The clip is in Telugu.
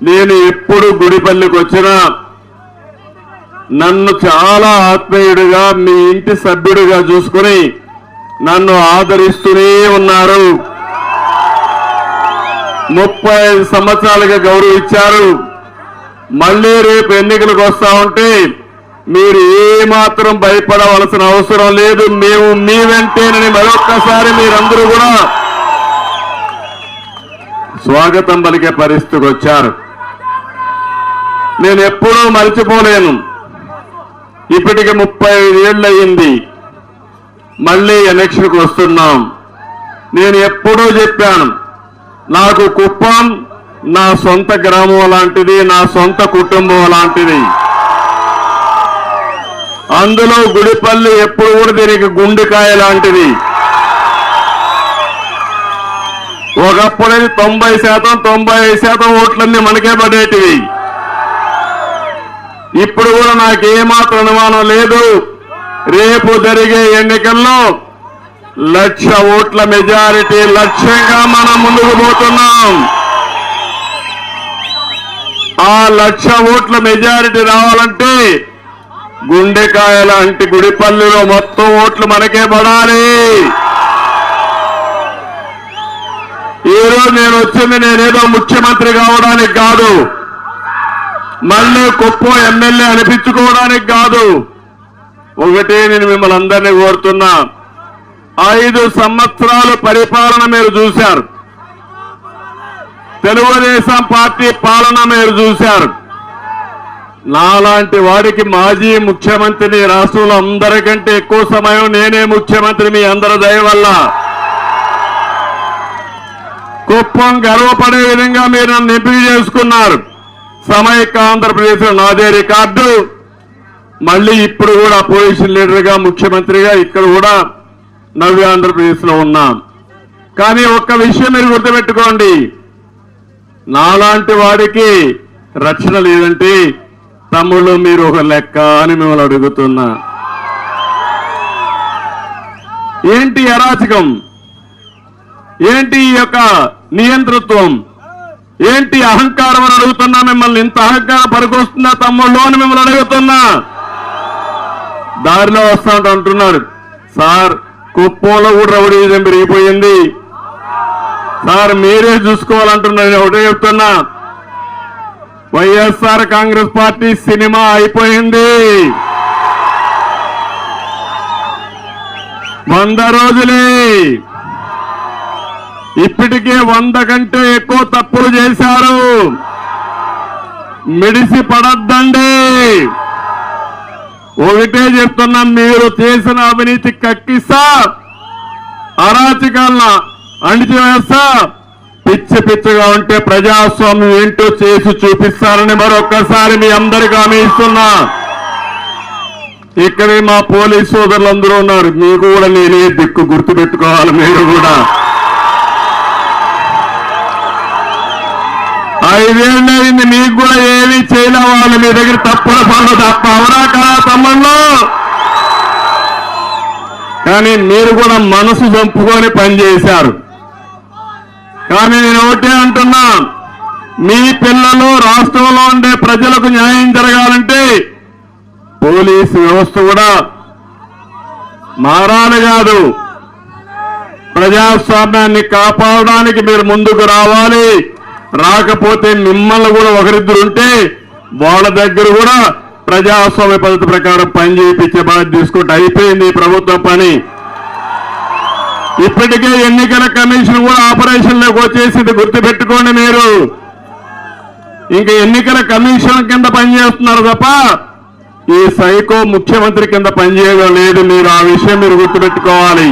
నేను ఎప్పుడు గుడిపల్లికి వచ్చినా నన్ను చాలా ఆత్మీయుడిగా మీ ఇంటి సభ్యుడిగా చూసుకుని నన్ను ఆదరిస్తూనే ఉన్నారు. 35 సంవత్సరాలుగా గౌరవించారు. మళ్లీ రేపు ఎన్నికలకు వస్తా ఉంటే మీరు ఏమాత్రం భయపడవలసిన అవసరం లేదు. మేము మీ వెంటేనని మరొక్కసారి మీరందరూ కూడా స్వాగతం పలికే పరిస్థితికి వచ్చారు. నేను ఎప్పుడూ మర్చిపోలేను. ఇప్పటికి 35 ఏళ్ళు అయింది. మళ్లీ ఎలక్షన్కి వస్తున్నాం. నేను ఎప్పుడూ చెప్పాను, నాకు కుప్పం నా సొంత గ్రామం లాంటిది, నా సొంత కుటుంబం లాంటిది. అందులో గుడిపల్లి ఎప్పుడు కూడా దీనికి గుండెకాయ లాంటిది. ఒకప్పుడు 90%, 95% ఓట్లన్నీ మనకే పడేటివి. ఇప్పుడు కూడా నాకేమాత్రం అనుమానం లేదు, రేపు జరిగే ఎన్నికల్లో 1,00,000 ఓట్ల మెజారిటీ లక్ష్యంగా మనం ముందుకు పోతున్నాం. ఆ 1,00,000 ఓట్ల మెజారిటీ రావాలంటే గుండెకాయ లాంటి గుడిపల్లిలో మొత్తం ఓట్లు మనకే పడాలి. ఈరోజు నేను వచ్చింది నేనేదో ముఖ్యమంత్రి కావడానికి కాదు, మళ్ళీ కుప్పం ఎమ్మెల్యే అనిపించుకోవడానికి కాదు. ఒకటే నేను మిమ్మల్ని అందరినీ కోరుతున్నా, 5 సంవత్సరాల పరిపాలన మీరు చూశారు, తెలుగుదేశం పార్టీ పాలన మీరు చూశారు. నాలాంటి వాడికి మాజీ ముఖ్యమంత్రిని రాష్ట్రంలో అందరికంటే ఎక్కువ సమయం నేనే ముఖ్యమంత్రి మీ అందరి దయ వల్ల. కుప్పం గర్వపడే విధంగా మీరు నన్ను ఎంపిక చేసుకున్నారు. సమైక్య ఆంధ్రప్రదేశ్ నాదే రికార్డు. మళ్ళీ ఇప్పుడు కూడా అపోజిషన్ లీడర్గా ముఖ్యమంత్రిగా ఇక్కడ కూడా నవ్య ఆంధ్రప్రదేశ్ లో ఉన్నాం. కానీ ఒక్క విషయం మీరు గుర్తుపెట్టుకోండి, నాలాంటి వాడికి రక్షణ లేదంటే తమ్ముళ్ళు మీరు ఒక లెక్క అని మిమ్మల్ని అడుగుతున్నా. ఏంటి అరాచకం, ఏంటి ఈ యొక్క నియంతృత్వం, ఏంటి అహంకారం అని అడుగుతున్నా. మిమ్మల్ని ఇంత అహంకారం పనికొస్తుందా తమ్ముళ్ళు అని మిమ్మల్ని అడుగుతున్నా. దారిలో వస్తా అంటున్నారు, సార్ కుప్పంలో కూడా రౌడీజం పెరిగిపోయింది సార్, మీరే చూసుకోవాలంటున్నారు. నేను ఒకటే చెప్తున్నా, వైఎస్ఆర్ కాంగ్రెస్ పార్టీ సినిమా అయిపోయింది. 100 రోజులే. ఇప్పటికే 100 కంటే ఎక్కువ తప్పులు చేశారు. మిడిసి పడద్దండి. ఒకటే చెప్తున్నాం, మీరు చేసిన అవినీతి కక్కిస్తా, అరాచకాలను అణిచివేస్తా, పిచ్చి పిచ్చిగా ఉంటే ప్రజాస్వామ్యం ఏంటో చేసి చూపిస్తారని మరొక్కసారి మీ అందరికీ హామీ ఇస్తున్నా. ఇక్కడే మా పోలీసు సోదరులందరూ ఉన్నారు, మీకు కూడా నేనే దిక్కు గుర్తుపెట్టుకోవాలి. మీరు కూడా 5 ఏళ్ళు అయింది, మీకు కూడా ఏమీ చేయలే. వాళ్ళు మీ దగ్గర తప్పుల పనులు తప్ప అవరా కదా తమ్ముళ్ళు? కానీ మీరు కూడా మనసు చంపుకొని పనిచేశారు. కానీ నేను ఒకటే అంటున్నా, మీ పిల్లలు రాష్ట్రంలో ఉండే ప్రజలకు న్యాయం జరగాలంటే పోలీసు వ్యవస్థ కూడా మారాలి కాదు, ప్రజాస్వామ్యాన్ని కాపాడడానికి మీరు ముందుకు రావాలి. రాకపోతే మిమ్మల్ని కూడా ఒకరిద్దరు ఉంటే వాళ్ళ దగ్గర కూడా ప్రజాస్వామ్య పద్ధతి ప్రకారం పని చేయించే బాధ్యత తీసుకుంటే అయిపోయింది ప్రభుత్వం పని. ఇప్పటికే ఎన్నికల కమిషన్ కూడా ఆపరేషన్లోకి వచ్చేసింది, గుర్తుపెట్టుకోండి. మీరు ఇంకా ఎన్నికల కమిషన్ కింద పనిచేస్తున్నారు తప్ప ఈ సైకో ముఖ్యమంత్రి కింద పనిచేయడం లేదు. మీరు ఆ విషయం మీరు గుర్తుపెట్టుకోవాలి.